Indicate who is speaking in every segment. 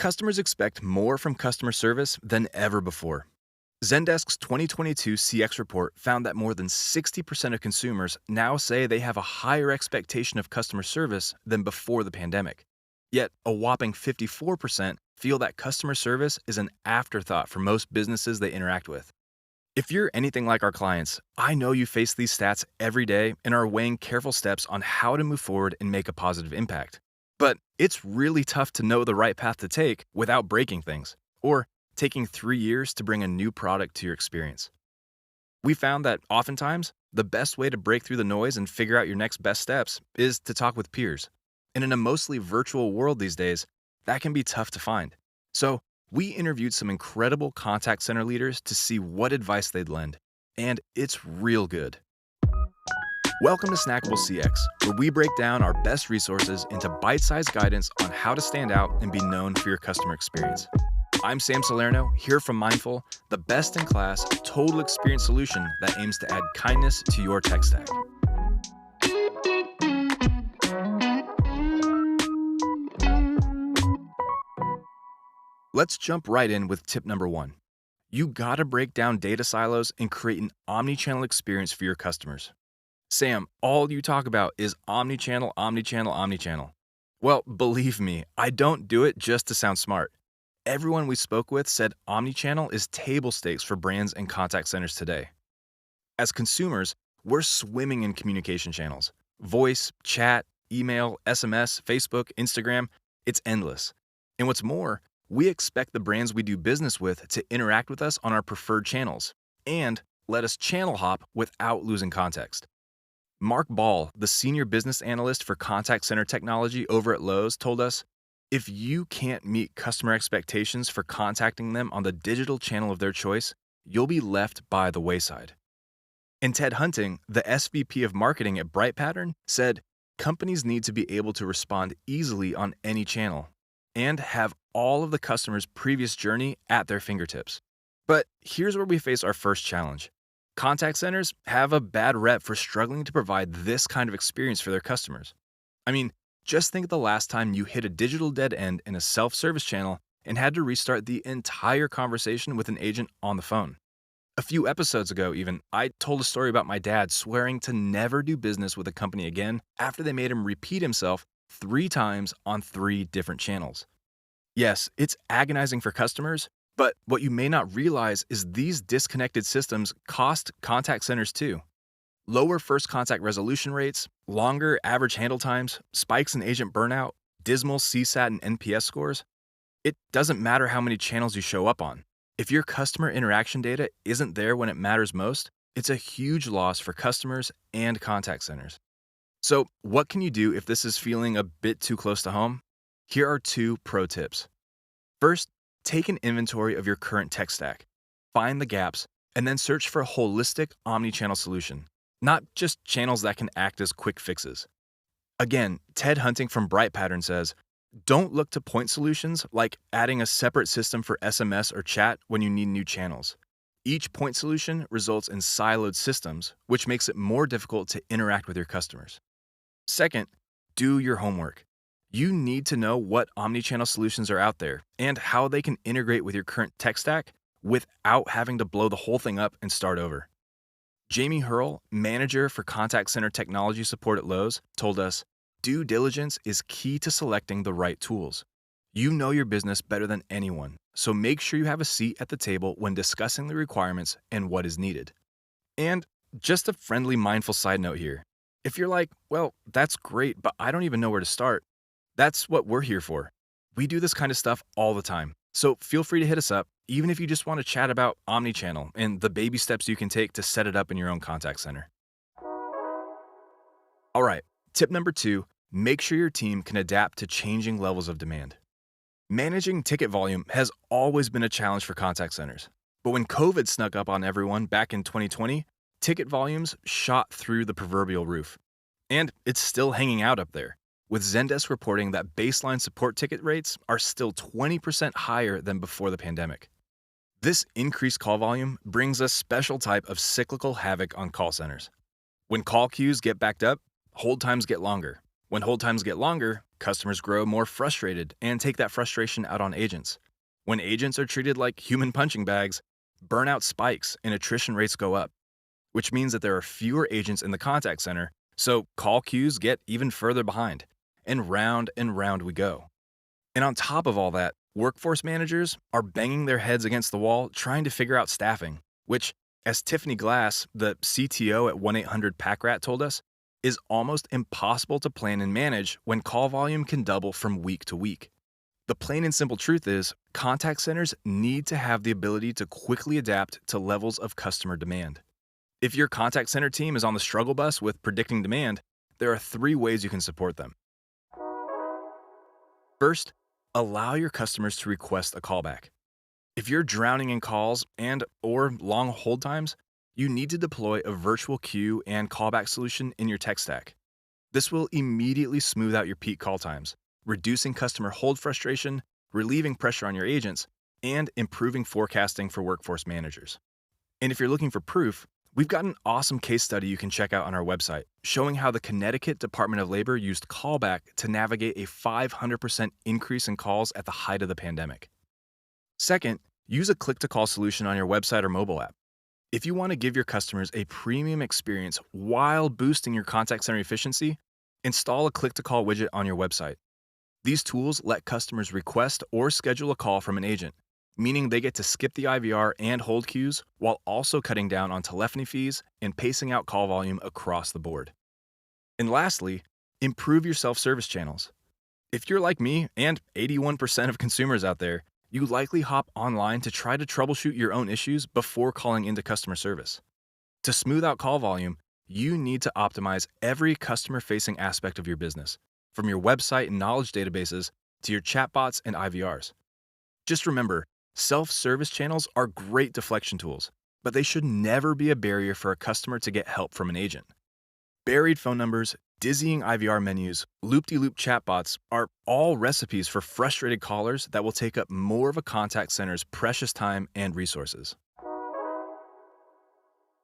Speaker 1: Customers expect more from customer service than ever before. Zendesk's 2022 CX report found that more than 60% of consumers now say they have a higher expectation of customer service than before the pandemic. Yet, a whopping 54% feel that customer service is an afterthought for most businesses they interact with. If you're anything like our clients, I know you face these stats every day and are weighing careful steps on how to move forward and make a positive impact. But it's really tough to know the right path to take without breaking things, or taking 3 years to bring a new product to your experience. We found that oftentimes, the best way to break through the noise and figure out your next best steps is to talk with peers. And in a mostly virtual world these days, that can be tough to find. So, we interviewed some incredible contact center leaders to see what advice they'd lend. And it's real good. Welcome to Snackable CX, where we break down our best resources into bite-sized guidance on how to stand out and be known for your customer experience. I'm Sam Salerno, here from Mindful, the best-in-class total experience solution that aims to add kindness to your tech stack. Let's jump right in with tip number 1. You gotta break down data silos and create an omnichannel experience for your customers. Sam, all you talk about is omnichannel, omnichannel, omnichannel. Well, believe me, I don't do it just to sound smart. Everyone we spoke with said omnichannel is table stakes for brands and contact centers today. As consumers, we're swimming in communication channels. Voice, chat, email, SMS, Facebook, Instagram, it's endless. And what's more, we expect the brands we do business with to interact with us on our preferred channels and let us channel hop without losing context. Mark Ball, the senior business analyst for contact center technology over at Lowe's, told us, if you can't meet customer expectations for contacting them on the digital channel of their choice, you'll be left by the wayside. And Ted Hunting, the SVP of marketing at Bright Pattern, said, companies need to be able to respond easily on any channel and have all of the customer's previous journey at their fingertips. But here's where we face our first challenge. Contact centers have a bad rep for struggling to provide this kind of experience for their customers. I mean, just think of the last time you hit a digital dead end in a self-service channel and had to restart the entire conversation with an agent on the phone. A few episodes ago even, I told a story about my dad swearing to never do business with a company again after they made him repeat himself 3 times on 3 different channels. Yes, it's agonizing for customers, but what you may not realize is these disconnected systems cost contact centers too. Lower first contact resolution rates, longer average handle times, spikes in agent burnout, dismal CSAT and NPS scores. It doesn't matter how many channels you show up on. If your customer interaction data isn't there when it matters most, it's a huge loss for customers and contact centers. So, what can you do if this is feeling a bit too close to home? Here are 2 pro tips. First, take an inventory of your current tech stack, find the gaps, and then search for a holistic omnichannel solution, not just channels that can act as quick fixes. Again, Ted Hunting from Bright Pattern says, don't look to point solutions like adding a separate system for SMS or chat when you need new channels. Each point solution results in siloed systems, which makes it more difficult to interact with your customers. Second, do your homework. You need to know what omnichannel solutions are out there and how they can integrate with your current tech stack without having to blow the whole thing up and start over. Jamie Hurl, manager for contact center technology support at Lowe's, told us, due diligence is key to selecting the right tools. You know your business better than anyone, so make sure you have a seat at the table when discussing the requirements and what is needed. And just a friendly, mindful side note here. If you're like, well, that's great, but I don't even know where to start, that's what we're here for. We do this kind of stuff all the time, so feel free to hit us up, even if you just want to chat about omnichannel and the baby steps you can take to set it up in your own contact center. All right, tip number 2, make sure your team can adapt to changing levels of demand. Managing ticket volume has always been a challenge for contact centers, but when COVID snuck up on everyone back in 2020, ticket volumes shot through the proverbial roof. And it's still hanging out up there, with Zendesk reporting that baseline support ticket rates are still 20% higher than before the pandemic. This increased call volume brings a special type of cyclical havoc on call centers. When call queues get backed up, hold times get longer. When hold times get longer, customers grow more frustrated and take that frustration out on agents. When agents are treated like human punching bags, burnout spikes and attrition rates go up, which means that there are fewer agents in the contact center, so call queues get even further behind. And round we go. And on top of all that, workforce managers are banging their heads against the wall trying to figure out staffing, which, as Tiffany Glass, the CTO at 1-800-PACK-RAT told us, is almost impossible to plan and manage when call volume can double from week to week. The plain and simple truth is, contact centers need to have the ability to quickly adapt to levels of customer demand. If your contact center team is on the struggle bus with predicting demand, there are 3 ways you can support them. First, allow your customers to request a callback. If you're drowning in calls and/or long hold times, you need to deploy a virtual queue and callback solution in your tech stack. This will immediately smooth out your peak call times, reducing customer hold frustration, relieving pressure on your agents, and improving forecasting for workforce managers. And if you're looking for proof, we've got an awesome case study you can check out on our website, showing how the Connecticut Department of Labor used callback to navigate a 500% increase in calls at the height of the pandemic. Second, use a click-to-call solution on your website or mobile app. If you want to give your customers a premium experience while boosting your contact center efficiency, install a click-to-call widget on your website. These tools let customers request or schedule a call from an agent, meaning they get to skip the IVR and hold queues while also cutting down on telephony fees and pacing out call volume across the board. And lastly, improve your self-service channels. If you're like me and 81% of consumers out there, you likely hop online to try to troubleshoot your own issues before calling into customer service. To smooth out call volume, you need to optimize every customer-facing aspect of your business, from your website and knowledge databases to your chatbots and IVRs. Just remember, self-service channels are great deflection tools, but they should never be a barrier for a customer to get help from an agent. Buried phone numbers, dizzying IVR menus, loop-de-loop chatbots are all recipes for frustrated callers that will take up more of a contact center's precious time and resources.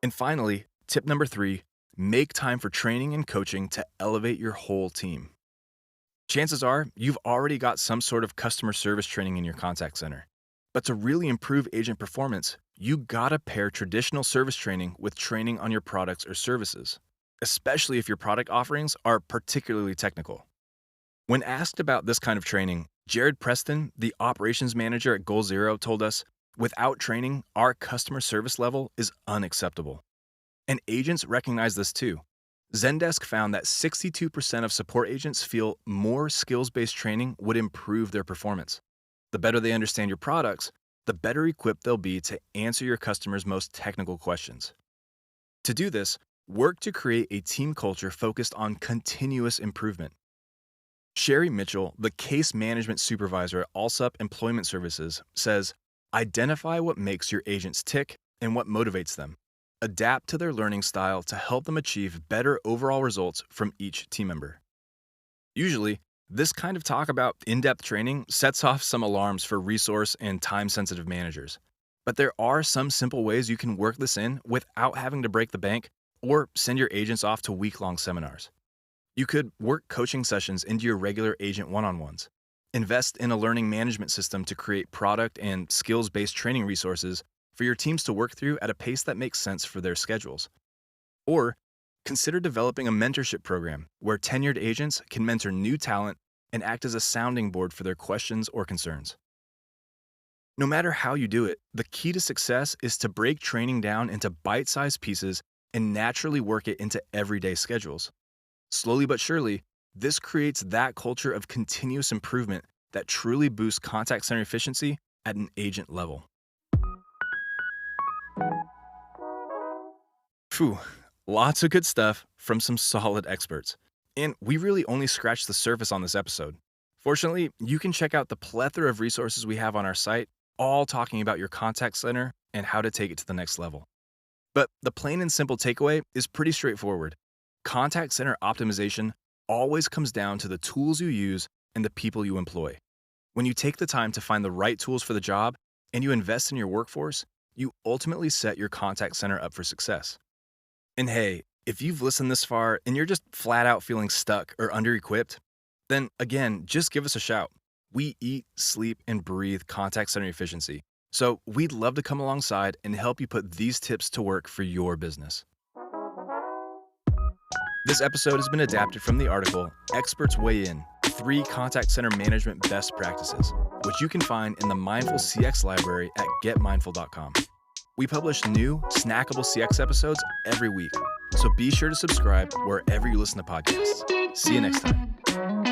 Speaker 1: And finally, tip number 3, make time for training and coaching to elevate your whole team. Chances are you've already got some sort of customer service training in your contact center. But to really improve agent performance, you gotta pair traditional service training with training on your products or services, especially if your product offerings are particularly technical. When asked about this kind of training, Jared Preston, the operations manager at Goal Zero, told us, without training, our customer service level is unacceptable. And agents recognize this too. Zendesk found that 62% of support agents feel more skills-based training would improve their performance. The better they understand your products, the better equipped they'll be to answer your customers' most technical questions. To do this, work to create a team culture focused on continuous improvement. Sherry Mitchell, the case management supervisor at Allsup Employment Services, says, identify what makes your agents tick and what motivates them. Adapt to their learning style to help them achieve better overall results from each team member. Usually, this kind of talk about in-depth training sets off some alarms for resource and time-sensitive managers. But there are some simple ways you can work this in without having to break the bank or send your agents off to week-long seminars. You could work coaching sessions into your regular agent one-on-ones, invest in a learning management system to create product and skills-based training resources for your teams to work through at a pace that makes sense for their schedules. Or consider developing a mentorship program where tenured agents can mentor new talent and act as a sounding board for their questions or concerns. No matter how you do it, the key to success is to break training down into bite-sized pieces and naturally work it into everyday schedules. Slowly but surely, this creates that culture of continuous improvement that truly boosts contact center efficiency at an agent level. Phew, lots of good stuff from some solid experts. And we really only scratched the surface on this episode. Fortunately, you can check out the plethora of resources we have on our site, all talking about your contact center and how to take it to the next level. But the plain and simple takeaway is pretty straightforward. Contact center optimization always comes down to the tools you use and the people you employ. When you take the time to find the right tools for the job and you invest in your workforce, you ultimately set your contact center up for success. And hey, if you've listened this far and you're just flat out feeling stuck or under-equipped, then again, just give us a shout. We eat, sleep, and breathe contact center efficiency. So we'd love to come alongside and help you put these tips to work for your business. This episode has been adapted from the article Experts Weigh In: 3 Contact Center Management Best Practices, which you can find in the Mindful CX library at getmindful.com. We publish new Snackable CX episodes every week, so be sure to subscribe wherever you listen to podcasts. See you next time.